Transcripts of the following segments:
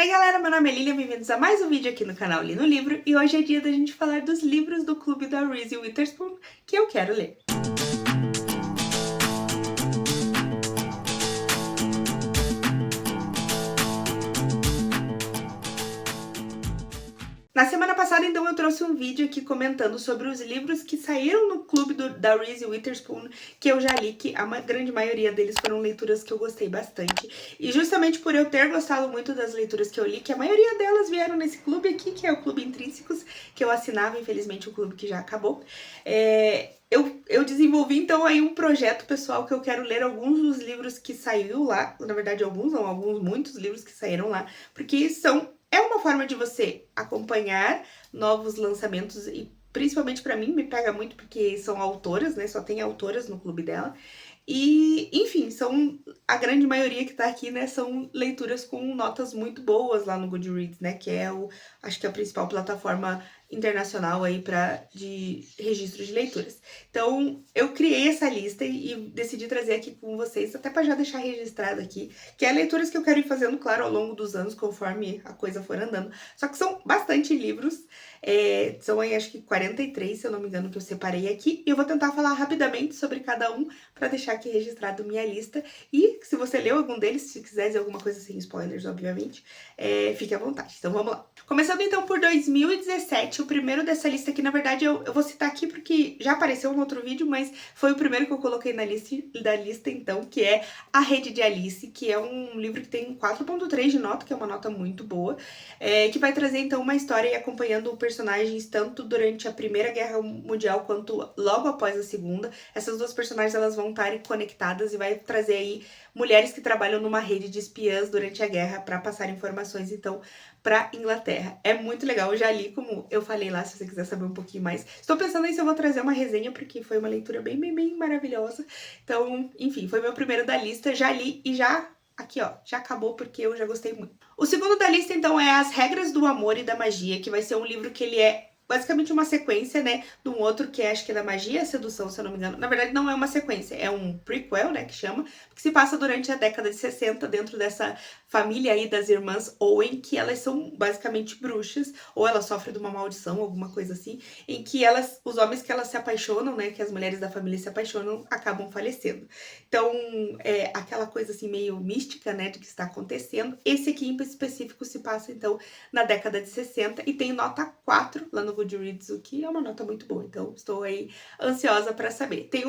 E aí galera, meu nome é Lilian, bem-vindos a mais um vídeo aqui no canal Li no Livro, e hoje é dia da gente falar dos livros do clube da Reese Witherspoon que eu quero ler. Na semana passada, então, eu trouxe um vídeo aqui comentando sobre os livros que saíram no clube da Reese Witherspoon, que eu já li, que a grande maioria deles foram leituras que eu gostei bastante. E justamente por eu ter gostado muito das leituras que eu li, que a maioria delas vieram nesse clube aqui, que é o Clube Intrínsecos, que eu assinava, infelizmente o clube que já acabou. Eu desenvolvi, então, aí um projeto pessoal que eu quero ler alguns dos livros que saiu lá, na verdade muitos livros que saíram lá, porque é uma forma de você acompanhar novos lançamentos e principalmente pra mim me pega muito porque são autoras, né? Só tem autoras no clube dela. E, enfim, a grande maioria que tá aqui, né, são leituras com notas muito boas lá no Goodreads, né, que é acho que é a principal plataforma internacional aí de registro de leituras. Então, eu criei essa lista e decidi trazer aqui com vocês, até para já deixar registrado aqui, que é leituras que eu quero ir fazendo, claro, ao longo dos anos, conforme a coisa for andando. Só que são bastante livros, são aí acho que 43, se eu não me engano, que eu separei aqui, e eu vou tentar falar rapidamente sobre cada um para deixar aqui registrado minha lista. E se você leu algum deles, se quiser dizer alguma coisa sem spoilers, obviamente, fique à vontade. Então vamos lá. Começando então por 2017, o primeiro dessa lista aqui, na verdade, eu vou citar aqui porque já apareceu no outro vídeo, mas foi o primeiro que eu coloquei na lista então, que é A Rede de Alice, que é um livro que tem 4.3 de nota, que é uma nota muito boa, que vai trazer então uma história e acompanhando personagens tanto durante a Primeira Guerra Mundial quanto logo após a Segunda. Essas duas personagens elas vão estar conectadas e vai trazer aí mulheres que trabalham numa rede de espiãs durante a guerra para passar informações então para Inglaterra. É muito legal, eu já li, como eu falei lá, se você quiser saber um pouquinho mais. Estou pensando em se eu vou trazer uma resenha, porque foi uma leitura bem maravilhosa. Então, enfim, foi meu primeiro da lista, já li e aqui ó, já acabou porque eu já gostei muito. O segundo da lista então é As Regras do Amor e da Magia, que vai ser um livro que ele é basicamente uma sequência, né, de um outro que acho que é da magia e a sedução, se eu não me engano. Na verdade, não é uma sequência, é um prequel, né, que chama, que se passa durante a década de 60 dentro dessa família aí das irmãs Owen, que elas são basicamente bruxas, ou elas sofrem de uma maldição, alguma coisa assim, em que os homens que elas se apaixonam, né, que as mulheres da família se apaixonam, acabam falecendo. Então, é aquela coisa assim meio mística, né, de que está acontecendo. Esse aqui em específico se passa, então, na década de 60 e tem nota 4 lá no Goodreads, o que é uma nota muito boa, então estou aí ansiosa para saber. Tem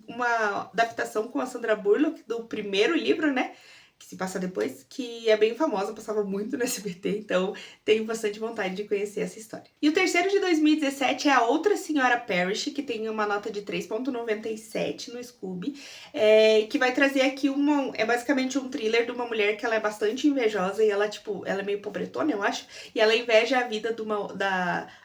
uma adaptação com a Sandra Bullock do primeiro livro, né, que se passa depois, que é bem famosa, passava muito no SBT, então tenho bastante vontade de conhecer essa história. E o terceiro de 2017 é A Outra Senhora Parrish, que tem uma nota de 3.97 no Scooby, que vai trazer aqui é basicamente um thriller de uma mulher que ela é bastante invejosa e ela é meio pobretona, eu acho, e ela inveja a vida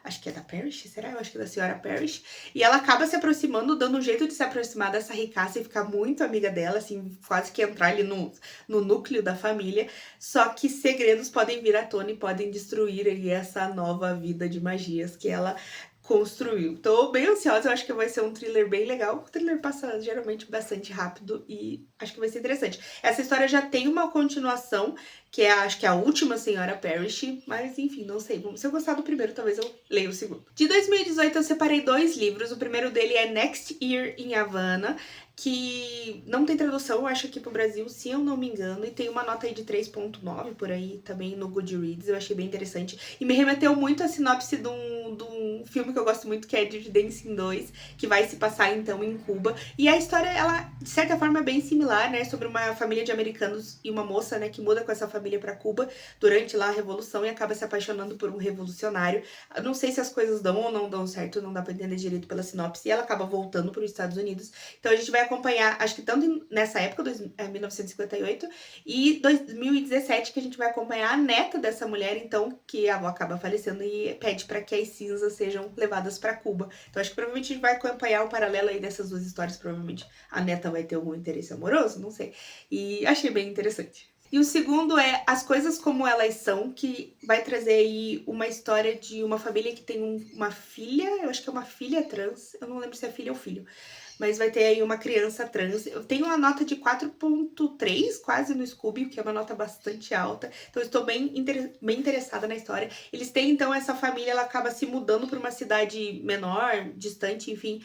acho que é da Parrish, será? Eu acho que é da Senhora Parrish, e ela acaba se aproximando, dando um jeito de se aproximar dessa ricaça e ficar muito amiga dela, assim, quase que entrar ali no núcleo da família, só que segredos podem vir à tona e podem destruir aí essa nova vida de magias que ela construiu. Tô bem ansiosa, eu acho que vai ser um thriller bem legal. O thriller passa geralmente bastante rápido e acho que vai ser interessante. Essa história já tem uma continuação, que acho que é A Última Senhora Parrish, mas enfim, não sei. Se eu gostar do primeiro, talvez eu leia o segundo. De 2018 eu separei 2 livros, o primeiro dele é Next Year in Havana, que não tem tradução, acho, aqui pro Brasil, se eu não me engano, e tem uma nota aí de 3.9 por aí também no Goodreads, eu achei bem interessante. E me remeteu muito à sinopse de um filme que eu gosto muito, que é Dirty Dancing 2, que vai se passar então em Cuba. E a história, ela, de certa forma, é bem similar, né, sobre uma família de americanos e uma moça, né, que muda com essa família pra Cuba durante lá a Revolução e acaba se apaixonando por um revolucionário. Eu não sei se as coisas dão ou não dão certo, não dá pra entender direito pela sinopse, e ela acaba voltando para os Estados Unidos. Então a gente vai acompanhar, acho que tanto nessa época, 1958, e 2017, que a gente vai acompanhar a neta dessa mulher, então, que a avó acaba falecendo e pede para que as cinzas sejam levadas para Cuba. Então acho que provavelmente a gente vai acompanhar o paralelo aí dessas duas histórias, provavelmente a neta vai ter algum interesse amoroso, não sei. E achei bem interessante. E o segundo é As Coisas Como Elas São, que vai trazer aí uma história de uma família que tem uma filha, eu acho que é uma filha trans, eu não lembro se é filha ou filho, mas vai ter aí uma criança trans. Eu tenho uma nota de 4,3 quase no Scooby, que é uma nota bastante alta, então eu estou bem interessada na história. Eles têm, então, essa família, ela acaba se mudando para uma cidade menor, distante, enfim,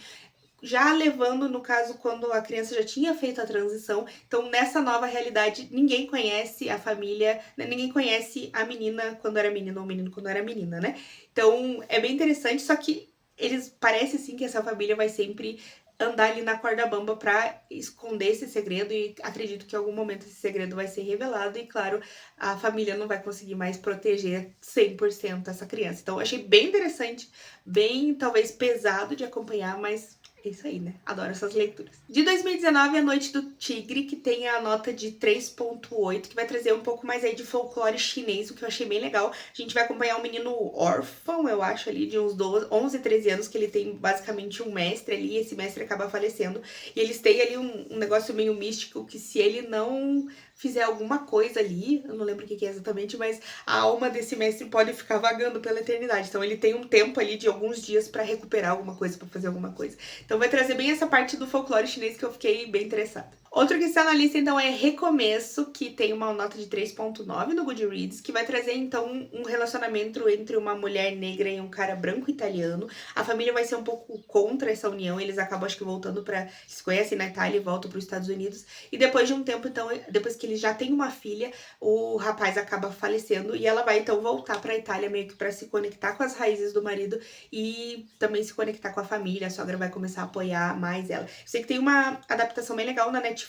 já levando, no caso, quando a criança já tinha feito a transição. Então, nessa nova realidade, ninguém conhece a família, né? Ninguém conhece a menina quando era menino ou o menino quando era menina, né? Então, é bem interessante, só que eles parece assim que essa família vai sempre andar ali na corda bamba pra esconder esse segredo, e acredito que em algum momento esse segredo vai ser revelado e, claro, a família não vai conseguir mais proteger 100% essa criança. Então, eu achei bem interessante, bem, talvez, pesado de acompanhar, mas é isso aí, né? Adoro essas leituras. De 2019, A Noite do Tigre, que tem a nota de 3,8, que vai trazer um pouco mais aí de folclore chinês, o que eu achei bem legal. A gente vai acompanhar um menino órfão, eu acho, ali, de uns 11, 13 anos, que ele tem basicamente um mestre ali, e esse mestre acaba falecendo. E eles têm ali um negócio meio místico, que se ele não fizer alguma coisa ali, eu não lembro o que é exatamente, mas a alma desse mestre pode ficar vagando pela eternidade. Então ele tem um tempo ali de alguns dias pra recuperar alguma coisa, pra fazer alguma coisa. Então vai trazer bem essa parte do folclore chinês que eu fiquei bem interessada. Outro que está na lista, então, é Recomeço, que tem uma nota de 3,9 no Goodreads, que vai trazer, então, um relacionamento entre uma mulher negra e um cara branco italiano. A família vai ser um pouco contra essa união, eles acabam, acho que, voltando pra... Se conhecem na Itália e voltam para os Estados Unidos. E depois de um tempo, então, depois que eles já têm uma filha, o rapaz acaba falecendo e ela vai, então, voltar pra Itália meio que pra se conectar com as raízes do marido e também se conectar com a família. A sogra vai começar a apoiar mais ela. Eu sei que tem uma adaptação bem legal na Netflix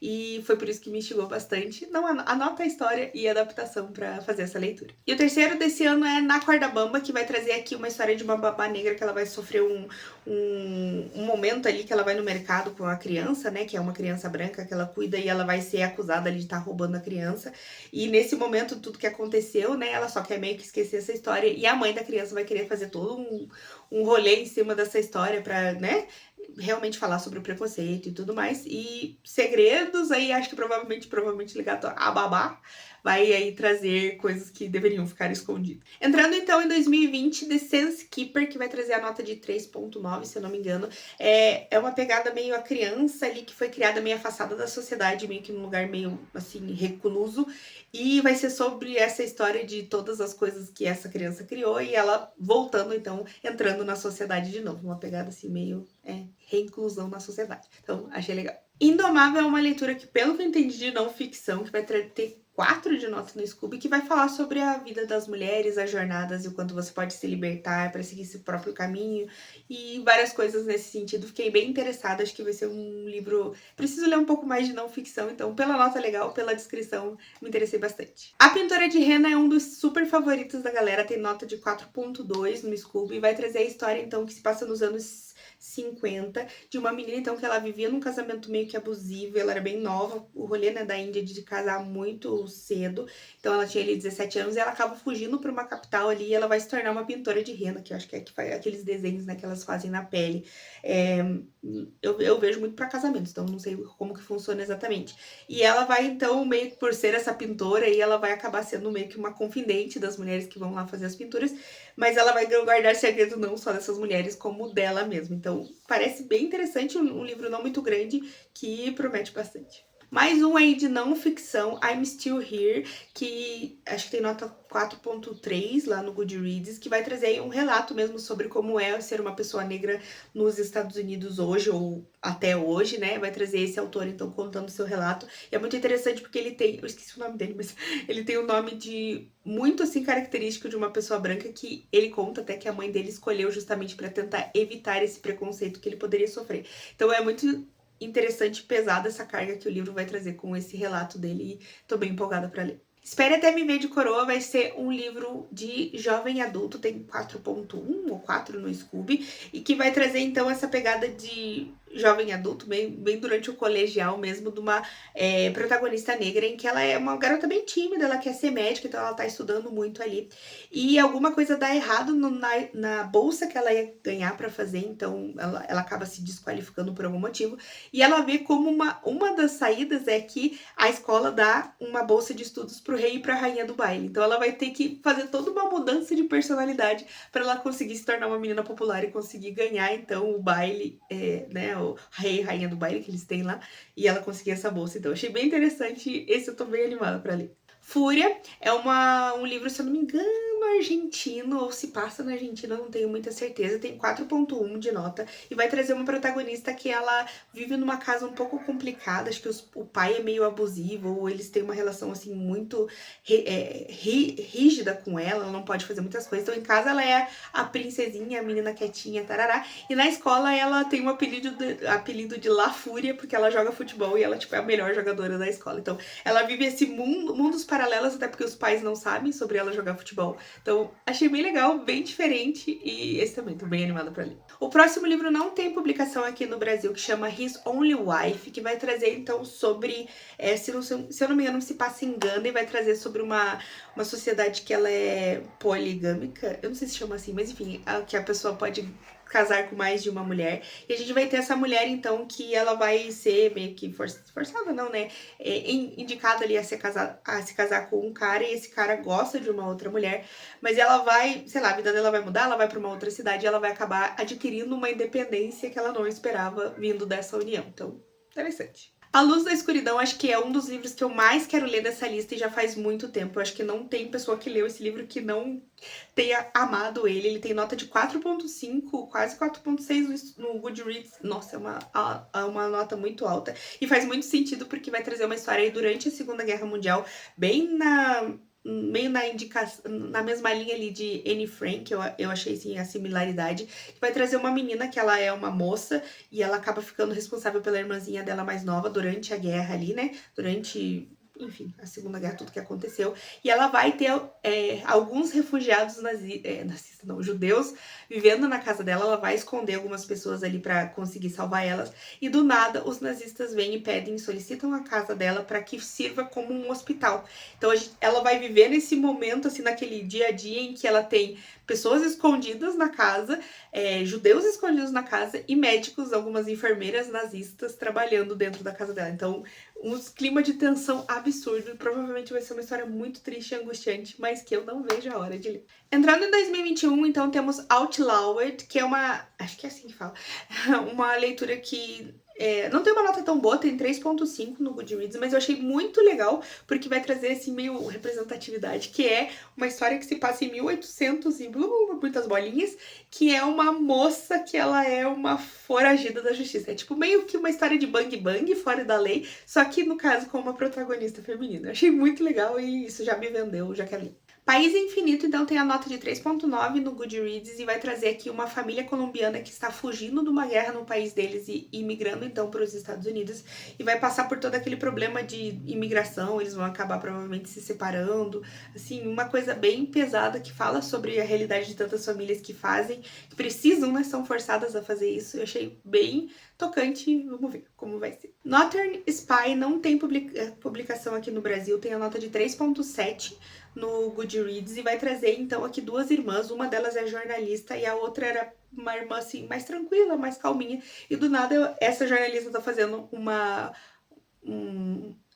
e foi por isso que me instigou bastante. Não, anota a história e a adaptação pra fazer essa leitura. E o terceiro desse ano é Na Corda Bamba, que vai trazer aqui uma história de uma babá negra que ela vai sofrer um momento ali que ela vai no mercado com a criança, né, que é uma criança branca que ela cuida, e ela vai ser acusada ali de estar roubando a criança. E nesse momento, tudo que aconteceu, né, ela só quer meio que esquecer essa história, e a mãe da criança vai querer fazer todo um rolê em cima dessa história pra, né, realmente falar sobre o preconceito e tudo mais. E segredos aí, acho que provavelmente ligado a babá, vai aí trazer coisas que deveriam ficar escondidas. Entrando então em 2020, The Sense Keeper, que vai trazer a nota de 3,9, se eu não me engano. É uma pegada meio a criança ali, que foi criada meio afastada da sociedade, meio que num lugar meio, assim, recluso. E vai ser sobre essa história de todas as coisas que essa criança criou e ela voltando, então, entrando na sociedade de novo. Uma pegada assim meio reinclusão na sociedade. Então, achei legal. Indomável é uma leitura que, pelo que eu entendi, de não ficção, que vai ter 4 de nota no Scooby, que vai falar sobre a vida das mulheres, as jornadas e o quanto você pode se libertar para seguir seu próprio caminho e várias coisas nesse sentido. Fiquei bem interessada, acho que vai ser um livro... Preciso ler um pouco mais de não ficção, então pela nota legal, pela descrição, me interessei bastante. A Pintora de Rena é um dos super favoritos da galera, tem nota de 4,2 no Scooby, e vai trazer a história, então, que se passa nos anos 50, de uma menina, então, que ela vivia num casamento meio que abusivo, ela era bem nova, o rolê, né, da Índia de casar muito cedo, então ela tinha ali 17 anos, e ela acaba fugindo para uma capital ali, e ela vai se tornar uma pintora de rena, que eu acho que é que faz aqueles desenhos, né, que elas fazem na pele. Eu vejo muito para casamentos, então não sei como que funciona exatamente. E ela vai, então, meio que por ser essa pintora, e ela vai acabar sendo meio que uma confidente das mulheres que vão lá fazer as pinturas, mas ela vai guardar segredo não só dessas mulheres, como dela mesma. Então, parece bem interessante, um livro não muito grande, que promete bastante. Mais um aí de não ficção, I'm Still Here, que acho que tem nota 4,3 lá no Goodreads, que vai trazer aí um relato mesmo sobre como é ser uma pessoa negra nos Estados Unidos hoje, ou até hoje, né? Vai trazer esse autor, então, contando seu relato. E é muito interessante porque ele tem, eu esqueci o nome dele, mas ele tem o nome de muito, assim, característico de uma pessoa branca, que ele conta até que a mãe dele escolheu justamente para tentar evitar esse preconceito que ele poderia sofrer. Então é muito interessante e pesada essa carga que o livro vai trazer com esse relato dele, e tô bem empolgada para ler. Espere Até Me Ver de Coroa vai ser um livro de jovem adulto, tem 4,1 ou 4 no Scooby, e que vai trazer então essa pegada de jovem adulto, bem durante o colegial mesmo, de uma protagonista negra, em que ela é uma garota bem tímida, ela quer ser médica, então ela tá estudando muito ali, e alguma coisa dá errado na bolsa que ela ia ganhar para fazer, então ela acaba se desqualificando por algum motivo, e ela vê como uma das saídas é que a escola dá uma bolsa de estudos pro rei e pra rainha do baile. Então ela vai ter que fazer toda uma mudança de personalidade para ela conseguir se tornar uma menina popular e conseguir ganhar, então, o baile, né, O rei e rainha do baile que eles têm lá. E ela conseguia essa bolsa. Então, eu achei bem interessante. Esse eu tô bem animada pra ler. Fúria é um livro, se eu não me engano, argentino, ou se passa na Argentina, não tenho muita certeza. Tem 4.1 de nota e vai trazer uma protagonista que ela vive numa casa um pouco complicada. Acho que o pai é meio abusivo, ou eles têm uma relação assim muito rígida com ela não pode fazer muitas coisas. Então em casa ela é a princesinha, a menina quietinha, tarará. E na escola ela tem um apelido de La Fúria, porque ela joga futebol e ela tipo, é a melhor jogadora da escola. Então ela vive esse mundos paralelos, até porque os pais não sabem sobre ela jogar futebol. Então, achei bem legal, bem diferente e esse também, tô bem animada pra ler. O próximo livro não tem publicação aqui no Brasil, que chama His Only Wife, que vai trazer então sobre, se eu não me engano, se passa em Gana e vai trazer sobre uma sociedade que ela é poligâmica, eu não sei se chama assim, mas enfim, que a pessoa pode casar com mais de uma mulher. E a gente vai ter essa mulher, então, que ela vai ser meio que forçada, não, né? Indicada ali a se casar com um cara, e esse cara gosta de uma outra mulher, mas ela vai, sei lá, a vida dela vai mudar, ela vai para uma outra cidade e ela vai acabar adquirindo uma independência que ela não esperava vindo dessa união. Então, interessante. A Luz da Escuridão, acho que é um dos livros que eu mais quero ler dessa lista e já faz muito tempo. Eu acho que não tem pessoa que leu esse livro que não tenha amado ele. Ele tem nota de 4.5, quase 4.6 no Goodreads. Nossa, é uma nota muito alta. E faz muito sentido porque vai trazer uma história aí durante a Segunda Guerra Mundial, meio na mesma linha ali de Anne Frank, eu achei sim a similaridade, que vai trazer uma menina que ela é uma moça e ela acaba ficando responsável pela irmãzinha dela mais nova durante a guerra ali, né? Enfim, a Segunda Guerra, tudo que aconteceu. E ela vai ter alguns refugiados nazistas, não, judeus, vivendo na casa dela. Ela vai esconder algumas pessoas ali pra conseguir salvar elas. E do nada, os nazistas vêm e solicitam a casa dela para que sirva como um hospital. Então ela vai viver nesse momento, assim, naquele dia a dia em que ela tem pessoas escondidas na casa, judeus escondidos na casa e médicos, algumas enfermeiras nazistas trabalhando dentro da casa dela. Então, um clima de tensão absurdo. Provavelmente vai ser uma história muito triste e angustiante, mas que eu não vejo a hora de ler. Entrando em 2021, então, temos Outlawed, que é acho que é assim que fala, uma leitura que não tem uma nota tão boa, tem 3.5 no Goodreads, mas eu achei muito legal, porque vai trazer, assim, meio representatividade, que é uma história que se passa em 1800 e muitas bolinhas, que é uma moça que ela é uma foragida da justiça. É tipo meio que uma história de bang bang, fora da lei, só que no caso com uma protagonista feminina. Eu achei muito legal e isso já me vendeu, já quero ler. País Infinito, então, tem a nota de 3.9 no Goodreads e vai trazer aqui uma família colombiana que está fugindo de uma guerra no país deles e imigrando, então, para os Estados Unidos, e vai passar por todo aquele problema de imigração. Eles vão acabar provavelmente se separando, assim, uma coisa bem pesada que fala sobre a realidade de tantas famílias que precisam, né, são forçadas a fazer isso. Eu achei bem tocante, vamos ver como vai ser. Northern Spy não tem publicação aqui no Brasil, tem a nota de 3.7 no Goodreads e vai trazer então aqui duas irmãs, uma delas é jornalista e a outra era uma irmã assim mais tranquila, mais calminha, e do nada essa jornalista tá fazendo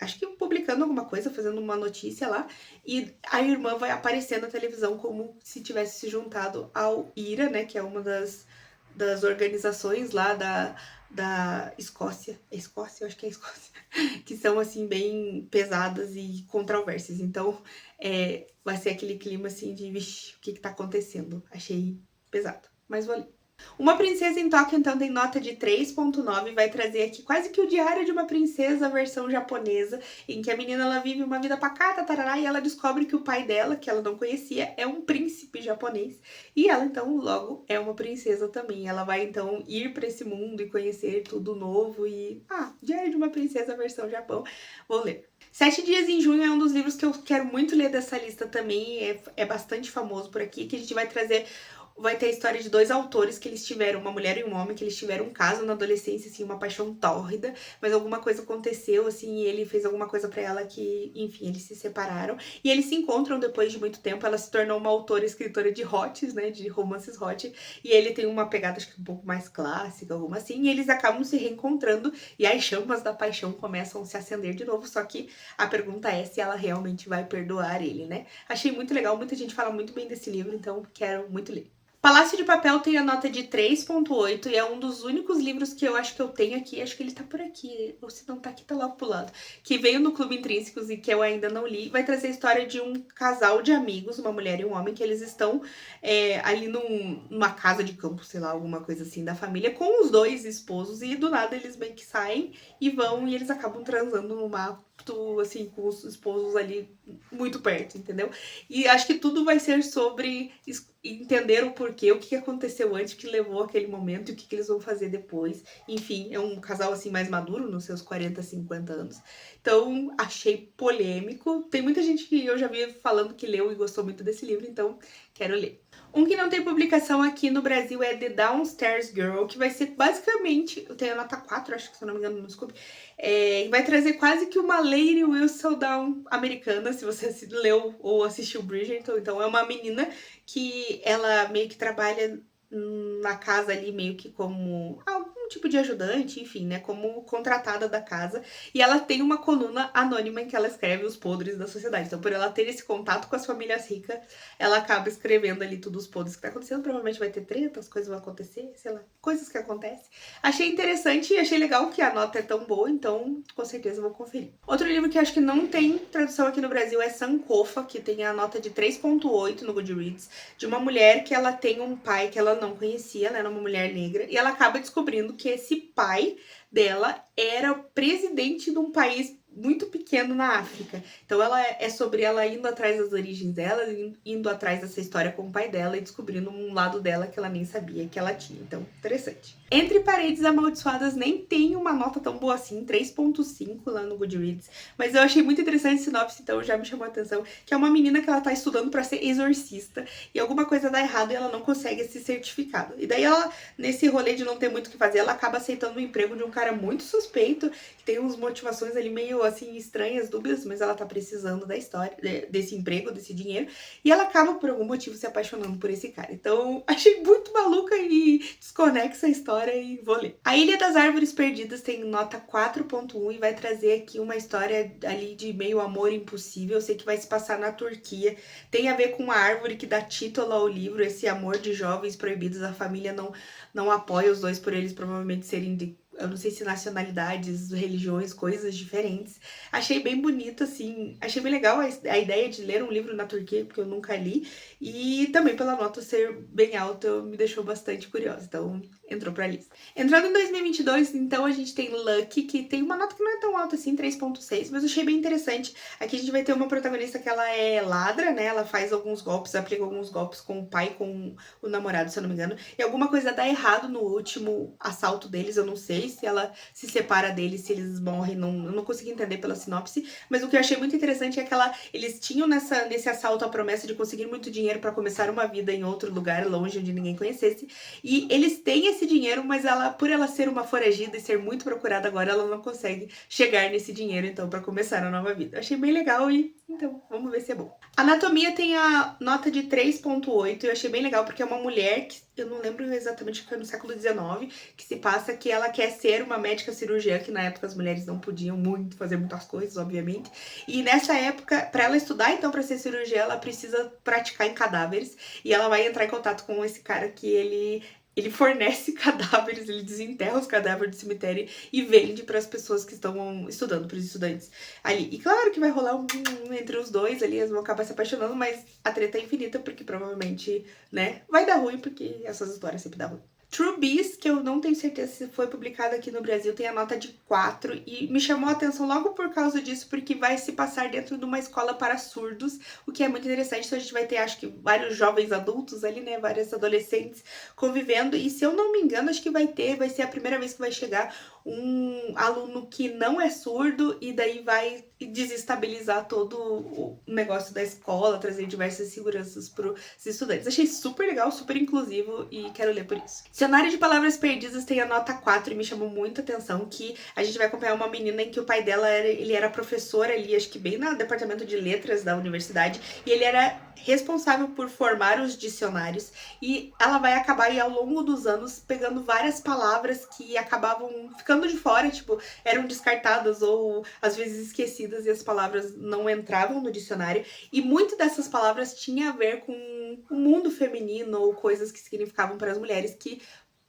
acho que publicando alguma coisa, fazendo uma notícia lá, e a irmã vai aparecer na televisão como se tivesse se juntado ao IRA, né, que é uma das organizações lá da Escócia. Escócia? Eu acho que é Escócia. Que são, assim, bem pesadas e controversas. Então, vai ser aquele clima, assim, de, vixe, o que tá acontecendo? Achei pesado, mas vou ler. Uma Princesa em Tóquio, então, tem nota de 3.9, vai trazer aqui quase que o Diário de uma Princesa, versão japonesa, em que a menina ela vive uma vida pacata, tarará, e ela descobre que o pai dela, que ela não conhecia, é um príncipe japonês. E ela, então, logo é uma princesa também. Ela vai, então, ir para esse mundo e conhecer tudo novo e... Diário de uma Princesa, versão Japão. Vou ler. 7 Dias em Junho é um dos livros que eu quero muito ler dessa lista também, é bastante famoso por aqui, que a gente vai trazer... Vai ter a história de dois autores que eles tiveram, uma mulher e um homem, que eles tiveram um caso na adolescência, assim, uma paixão tórrida, mas alguma coisa aconteceu, assim, e ele fez alguma coisa pra ela que, enfim, eles se separaram. E eles se encontram depois de muito tempo, ela se tornou uma autora e escritora de hots, né, de romances hot, e ele tem uma pegada, acho que um pouco mais clássica, alguma assim, e eles acabam se reencontrando, e as chamas da paixão começam a se acender de novo, só que a pergunta é se ela realmente vai perdoar ele, né? Achei muito legal, muita gente fala muito bem desse livro, então quero muito ler. Palácio de Papel tem a nota de 3,8 e é um dos únicos livros que eu acho que eu tenho aqui, acho que ele tá por aqui, ou se não tá aqui, tá logo pro lado, que veio no Clube Intrínsecos e que eu ainda não li. Vai trazer a história de um casal de amigos, uma mulher e um homem, que eles estão ali numa casa de campo, sei lá, alguma coisa assim, da família, com os dois esposos, e do nada eles meio que saem e vão, e eles acabam transando no mato, assim, com os esposos ali muito perto, entendeu? E acho que tudo vai ser sobre entender o porquê, o que aconteceu antes, o que levou aquele momento e o que eles vão fazer depois. Enfim, é um casal assim mais maduro, nos seus 40, 50 anos. Então, achei polêmico. Tem muita gente que eu já vi falando que leu e gostou muito desse livro, então quero ler. Um que não tem publicação aqui no Brasil é The Downstairs Girl, que vai ser basicamente, eu tenho a nota 4, acho que se eu não me engano, no Scooby, vai trazer quase que uma Lady Whistledown americana, se você leu ou assistiu Bridgerton. Então é uma menina que ela meio que trabalha na casa ali meio que como algum tipo de ajudante, enfim, né, como contratada da casa, e ela tem uma coluna anônima em que ela escreve os podres da sociedade. Então, por ela ter esse contato com as famílias ricas, ela acaba escrevendo ali tudo os podres que tá acontecendo. Provavelmente vai ter treta, as coisas vão acontecer, sei lá, coisas que acontecem. Achei interessante e achei legal que a nota é tão boa, então com certeza vou conferir. Outro livro que acho que não tem tradução aqui no Brasil é Sankofa, que tem a nota de 3,8 no Goodreads, de uma mulher que ela tem um pai que ela não conhecia, ela era uma mulher negra, e ela acaba descobrindo que esse pai dela era o presidente de um país muito pequeno na África. Então ela é sobre ela indo atrás das origens dela, indo atrás dessa história com o pai dela e descobrindo um lado dela que ela nem sabia que ela tinha. Então, interessante. Entre Paredes Amaldiçoadas nem tem uma nota tão boa assim, 3,5 lá no Goodreads, mas eu achei muito interessante a sinopse, então já me chamou a atenção, que é uma menina que ela tá estudando para ser exorcista e alguma coisa dá errado e ela não consegue esse certificado. E daí ela, nesse rolê de não ter muito o que fazer, ela acaba aceitando o emprego de um cara muito suspeito, que tem umas motivações ali meio assim estranhas, dúbias, mas ela tá precisando da história, desse emprego, desse dinheiro, e ela acaba por algum motivo se apaixonando por esse cara. Então achei muito maluca e desconexa a história e vou ler. A Ilha das Árvores Perdidas tem nota 4,1 e vai trazer aqui uma história ali de meio amor impossível. Eu sei que vai se passar na Turquia. Tem a ver com uma árvore que dá título ao livro, esse amor de jovens proibidos. A família não apoia os dois por eles provavelmente serem de, eu não sei se nacionalidades, religiões, coisas diferentes. Achei bem bonito, assim, achei bem legal a ideia de ler um livro na Turquia, porque eu nunca li, e também pela nota ser bem alta, me deixou bastante curiosa, então entrou pra lista. Entrando em 2022, então a gente tem Lucky, que tem uma nota que não é tão alta assim, 3,6, mas eu achei bem interessante. Aqui a gente vai ter uma protagonista que ela é ladra, né, ela faz alguns golpes, aplica alguns golpes com o pai, com o namorado, se eu não me engano, e alguma coisa dá errado no último assalto deles, eu não sei se ela se separa deles, se eles morrem, eu não consegui entender pela sinopse, mas o que eu achei muito interessante é que eles tinham nesse assalto a promessa de conseguir muito dinheiro para começar uma vida em outro lugar, longe, onde ninguém conhecesse, e eles têm esse dinheiro, mas por ela ser uma foragida e ser muito procurada agora, ela não consegue chegar nesse dinheiro, então, para começar a nova vida. Eu achei bem legal e, então, vamos ver se é bom. Anatomia tem a nota de 3,8 e eu achei bem legal porque é uma mulher que, eu não lembro exatamente, que foi no século XIX, que se passa que ela quer ser uma médica cirurgiã, que na época as mulheres não podiam fazer muitas coisas, obviamente. E nessa época, para ela estudar, então, para ser cirurgiã, ela precisa praticar em cadáveres. E ela vai entrar em contato com esse cara que ele fornece cadáveres, ele desenterra os cadáveres do cemitério e vende para as pessoas que estão estudando, para os estudantes ali. E claro que vai rolar entre os dois ali, eles vão acabar se apaixonando, mas a treta é infinita, porque provavelmente, né, vai dar ruim, porque essas histórias sempre dão ruim. True Beast, que eu não tenho certeza se foi publicado aqui no Brasil, tem a nota de 4 e me chamou a atenção logo por causa disso, porque vai se passar dentro de uma escola para surdos, o que é muito interessante. Então a gente vai ter, acho que, vários jovens adultos ali, né, vários adolescentes convivendo, e se eu não me engano, acho que vai ser a primeira vez que vai chegar um aluno que não é surdo, e daí vai desestabilizar todo o negócio da escola, trazer diversas seguranças para os estudantes. Achei super legal, super inclusivo e quero ler por isso. Dicionário de Palavras Perdidas tem a nota 4 e me chamou muita atenção que a gente vai acompanhar uma menina em que o pai dela ele era professor ali, acho que bem no departamento de letras da universidade, e ele era responsável por formar os dicionários, e ela vai acabar aí, ao longo dos anos, pegando várias palavras que acabavam ficando de fora, tipo, eram descartadas ou às vezes esquecidas, e as palavras não entravam no dicionário, e muito dessas palavras tinha a ver com o mundo feminino ou coisas que significavam para as mulheres que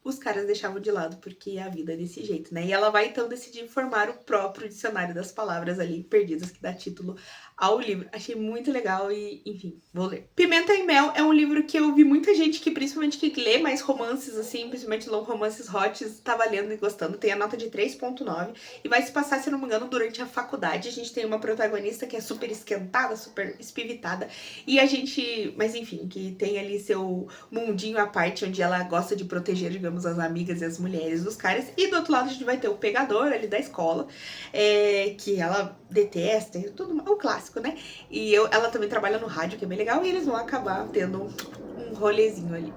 os caras deixavam de lado, porque a vida é desse jeito, né? E ela vai então decidir formar o próprio dicionário das palavras ali perdidas, que dá título ao livro. Achei muito legal e, enfim, vou ler. Pimenta e Mel é um livro que eu vi muita gente que, principalmente que lê mais romances, assim, principalmente romances hot, tava lendo e gostando. Tem a nota de 3,9 e vai se passar, se não me engano, durante a faculdade. A gente tem uma protagonista que é super esquentada, super espivitada, e a gente, mas enfim, que tem ali seu mundinho à parte, onde ela gosta de proteger, digamos, as amigas e as mulheres dos caras. E do outro lado a gente vai ter o pegador ali da escola, que ela detesta, tudo o clássico, né? E ela também trabalha no rádio, que é bem legal, e eles vão acabar tendo um rolezinho ali.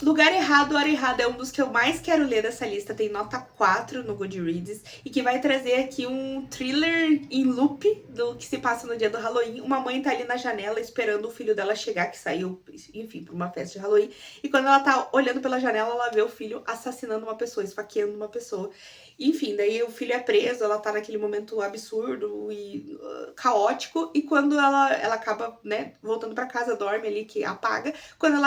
Lugar Errado, Hora Errada é um dos que eu mais quero ler dessa lista, tem nota 4 no Goodreads, e que vai trazer aqui um thriller em loop do que se passa no dia do Halloween. Uma mãe tá ali na janela esperando o filho dela chegar, que saiu, enfim, pra uma festa de Halloween, e quando ela tá olhando pela janela, ela vê o filho assassinando uma pessoa, esfaqueando uma pessoa. Enfim, daí o filho é preso, ela tá naquele momento absurdo e caótico, e quando ela acaba, né, voltando pra casa, dorme ali, que apaga, quando ela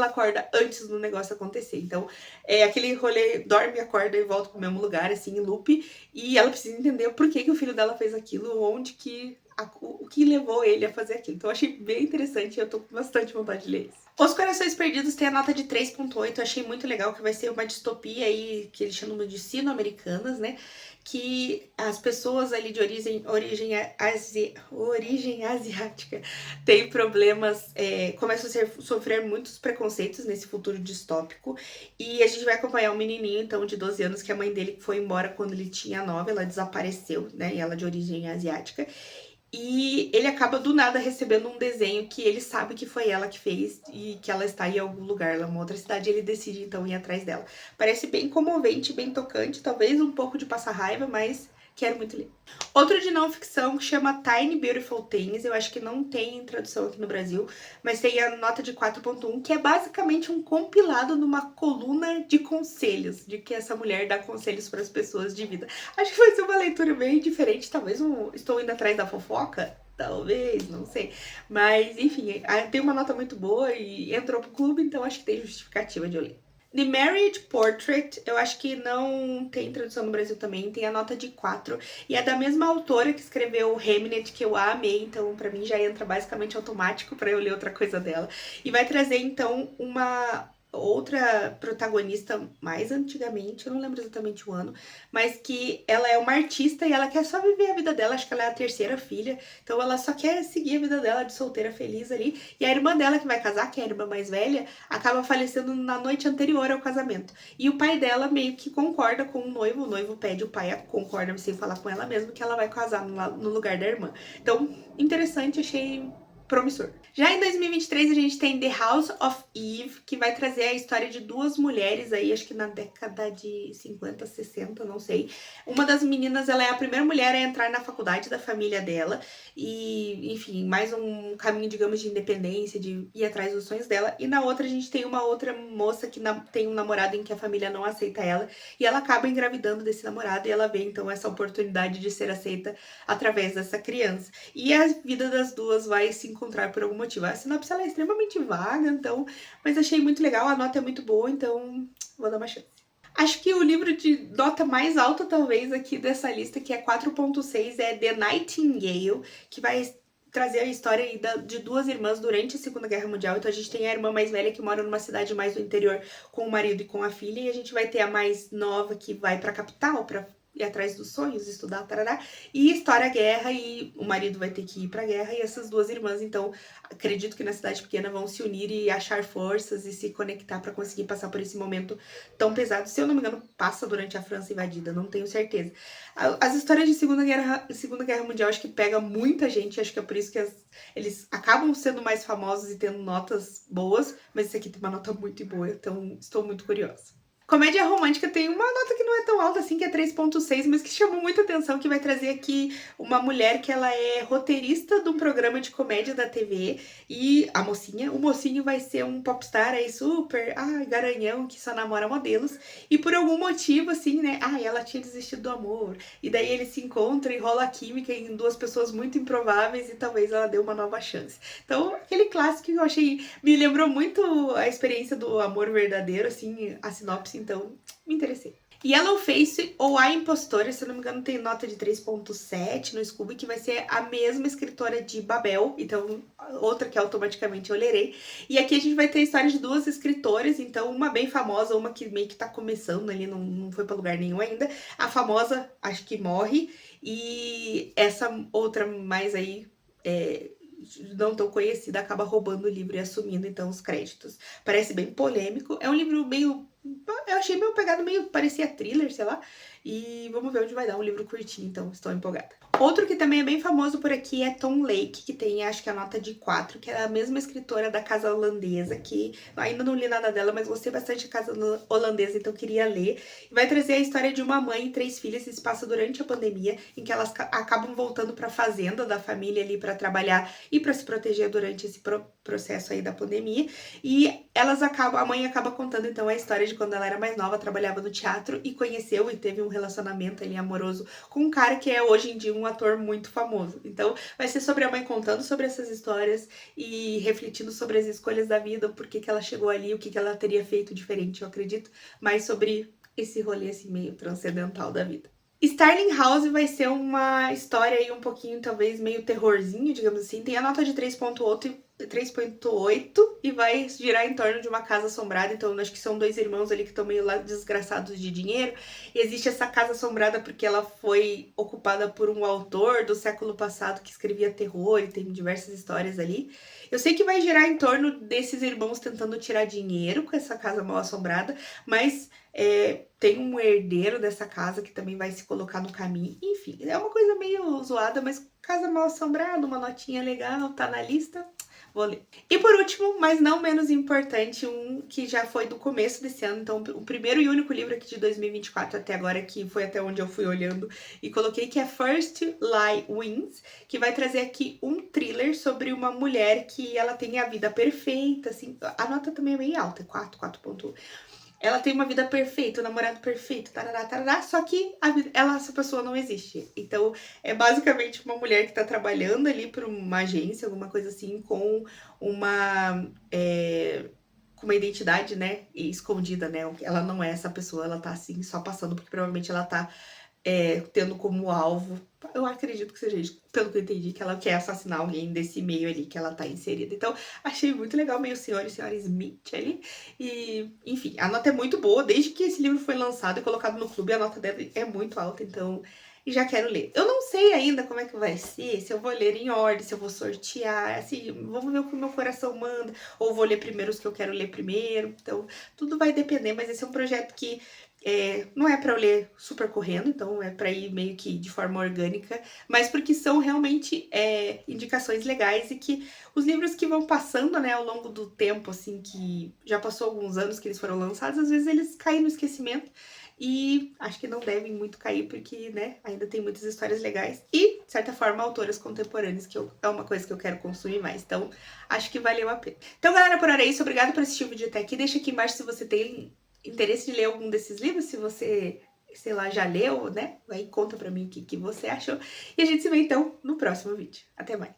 acorda antes do negócio acontecer. Então, é aquele rolê, dorme, acorda e volta pro mesmo lugar, assim, em loop, e ela precisa entender o porquê que o filho dela fez aquilo, onde que o que levou ele a fazer aquilo. Então eu achei bem interessante e eu tô com bastante vontade de ler isso. Os Corações Perdidos tem a nota de 3,8, eu achei muito legal, que vai ser uma distopia aí, que eles chamam de sino-americanas, né? Que as pessoas ali de origem asiática têm problemas, começam a sofrer muitos preconceitos nesse futuro distópico. E a gente vai acompanhar um menininho, então, de 12 anos, que a mãe dele foi embora quando ele tinha 9, ela desapareceu, né? E ela de origem asiática. E ele acaba do nada recebendo um desenho que ele sabe que foi ela que fez e que ela está em algum lugar, numa outra cidade, e ele decide então ir atrás dela. Parece bem comovente, bem tocante, talvez um pouco de passar raiva, mas quero muito ler. Outro de não ficção que chama Tiny Beautiful Things, eu acho que não tem tradução aqui no Brasil, mas tem a nota de 4,1, que é basicamente um compilado numa coluna de conselhos, de que essa mulher dá conselhos para as pessoas de vida. Acho que vai ser uma leitura bem diferente, talvez estou indo atrás da fofoca, talvez, não sei. Mas, enfim, tem uma nota muito boa e entrou pro clube, então acho que tem justificativa de eu ler. The Marriage Portrait, eu acho que não tem tradução no Brasil também, tem a nota de 4, e é da mesma autora que escreveu Hamnet, que eu amei, então pra mim já entra basicamente automático pra eu ler outra coisa dela. E vai trazer então uma outra protagonista mais antigamente, eu não lembro exatamente o ano, mas que ela é uma artista e ela quer só viver a vida dela, acho que ela é a terceira filha, então ela só quer seguir a vida dela de solteira feliz ali, e a irmã dela que vai casar, que é a irmã mais velha, acaba falecendo na noite anterior ao casamento. E o pai dela meio que concorda com o noivo pede, o pai concorda sem falar com ela mesmo, que ela vai casar no lugar da irmã. Então, interessante, achei promissor. Já em 2023 a gente tem The House of Eve, que vai trazer a história de duas mulheres aí, acho que na década de 50, 60, não sei. Uma das meninas, ela é a primeira mulher a entrar na faculdade da família dela e, enfim, mais um caminho, digamos, de independência, de ir atrás dos sonhos dela. E na outra a gente tem uma outra moça que tem um namorado em que a família não aceita ela e ela acaba engravidando desse namorado e ela vê então essa oportunidade de ser aceita através dessa criança. E a vida das duas vai se encontrar por algum motivo. A sinopse ela é extremamente vaga, então, mas achei muito legal, a nota é muito boa, então vou dar uma chance. Acho que o livro de nota mais alta, talvez, aqui dessa lista, que é 4,6, é The Nightingale, que vai trazer a história aí de duas irmãs durante a Segunda Guerra Mundial. Então a gente tem a irmã mais velha que mora numa cidade mais do interior com o marido e com a filha, e a gente vai ter a mais nova que vai pra capital, pra ir atrás dos sonhos, estudar, tarará, e estoura a guerra e o marido vai ter que ir pra guerra e essas duas irmãs, então, acredito que na cidade pequena vão se unir e achar forças e se conectar pra conseguir passar por esse momento tão pesado. Se eu não me engano, passa durante a França invadida, não tenho certeza. As histórias de Segunda Guerra Mundial acho que pega muita gente, acho que é por isso que eles acabam sendo mais famosos e tendo notas boas, mas esse aqui tem uma nota muito boa, então estou muito curiosa. Comédia romântica tem uma nota que não é tão alta assim, que é 3,6, mas que chamou muita atenção, que vai trazer aqui uma mulher que ela é roteirista de um programa de comédia da TV, e o mocinho vai ser um popstar aí super, garanhão, que só namora modelos, e por algum motivo, assim, né, ela tinha desistido do amor, e daí eles se encontram e rola a química em duas pessoas muito improváveis, e talvez ela dê uma nova chance. Então, aquele clássico que eu achei, me lembrou muito a experiência do amor verdadeiro, assim, a sinopse, então me interessei. Yellowface ou A Impostora, se eu não me engano, tem nota de 3,7 no Scooby, que vai ser a mesma escritora de Babel, então outra que automaticamente eu lerei. E aqui a gente vai ter a história de duas escritoras, então uma bem famosa, uma que meio que tá começando ali, não foi pra lugar nenhum ainda. A famosa, acho que morre, e essa outra mais aí, não tão conhecida, acaba roubando o livro e assumindo então os créditos. Parece bem polêmico, é um livro meio... eu achei meio pegado, meio parecia thriller, sei lá. E vamos ver onde vai dar, um livro curtinho, então estou empolgada. Outro que também é bem famoso por aqui é Tom Lake, que tem acho que a nota de 4, que é a mesma escritora da Casa Holandesa, que ainda não li nada dela, mas gostei bastante da Casa Holandesa, então queria ler. E vai trazer a história de uma mãe e 3 filhas, que se passa durante a pandemia, em que elas acabam voltando para a fazenda da família ali para trabalhar e para se proteger durante esse processo aí da pandemia. E a mãe acaba contando então a história de quando ela era mais nova, trabalhava no teatro e conheceu e teve um relacionamento ali amoroso com um cara que é hoje em dia um ator muito famoso. Então vai ser sobre a mãe contando sobre essas histórias e refletindo sobre as escolhas da vida, por que ela chegou ali, o que ela teria feito diferente, eu acredito, mais sobre esse rolê assim meio transcendental da vida. Starling House vai ser uma história aí um pouquinho, talvez, meio terrorzinho, digamos assim. Tem a nota de 3,8 e vai girar em torno de uma casa assombrada. Então, acho que são 2 irmãos ali que estão meio lá desgraçados de dinheiro. E existe essa casa assombrada porque ela foi ocupada por um autor do século passado que escrevia terror e tem diversas histórias ali. Eu sei que vai girar em torno desses irmãos tentando tirar dinheiro com essa casa mal assombrada, mas tem um herdeiro dessa casa que também vai se colocar no caminho. Enfim, é uma coisa meio zoada, mas casa mal assombrada, uma notinha legal, tá na lista, vou ler. E por último, mas não menos importante, um que já foi do começo desse ano, então o primeiro e único livro aqui de 2024 até agora, que foi até onde eu fui olhando e coloquei, que é First Lie Wins, que vai trazer aqui um thriller sobre uma mulher que ela tem a vida perfeita, assim, a nota também é bem alta, 4,1. Ela tem uma vida perfeita, um namorado perfeito, tarará, tarará, só que essa pessoa não existe. Então, é basicamente uma mulher que tá trabalhando ali por uma agência, alguma coisa assim, com uma identidade, né, escondida, né? Ela não é essa pessoa, ela tá assim, só passando, porque provavelmente ela tá tendo como alvo, eu acredito que seja isso, pelo que eu entendi, que ela quer assassinar alguém desse meio ali que ela tá inserida. Então, achei muito legal, meio senhor e senhora Smith ali. E, enfim, a nota é muito boa, desde que esse livro foi lançado e colocado no clube, a nota dela é muito alta, então... e já quero ler. Eu não sei ainda como é que vai ser, se eu vou ler em ordem, se eu vou sortear, assim, vamos ver o que o meu coração manda, ou vou ler primeiro os que eu quero ler primeiro, então tudo vai depender, mas esse é um projeto que não é pra eu ler super correndo, então é pra ir meio que de forma orgânica, mas porque são realmente indicações legais e que os livros que vão passando, né, ao longo do tempo, assim, que já passou alguns anos que eles foram lançados, às vezes eles caem no esquecimento e acho que não devem muito cair porque, né, ainda tem muitas histórias legais e, de certa forma, autoras contemporâneas, que é uma coisa que eu quero consumir mais, então acho que valeu a pena. Então, galera, por hora é isso, obrigada por assistir o vídeo até aqui, deixa aqui embaixo se você tem interesse de ler algum desses livros, se você, sei lá, já leu, né? Aí conta pra mim o que você achou. E a gente se vê então no próximo vídeo. Até mais!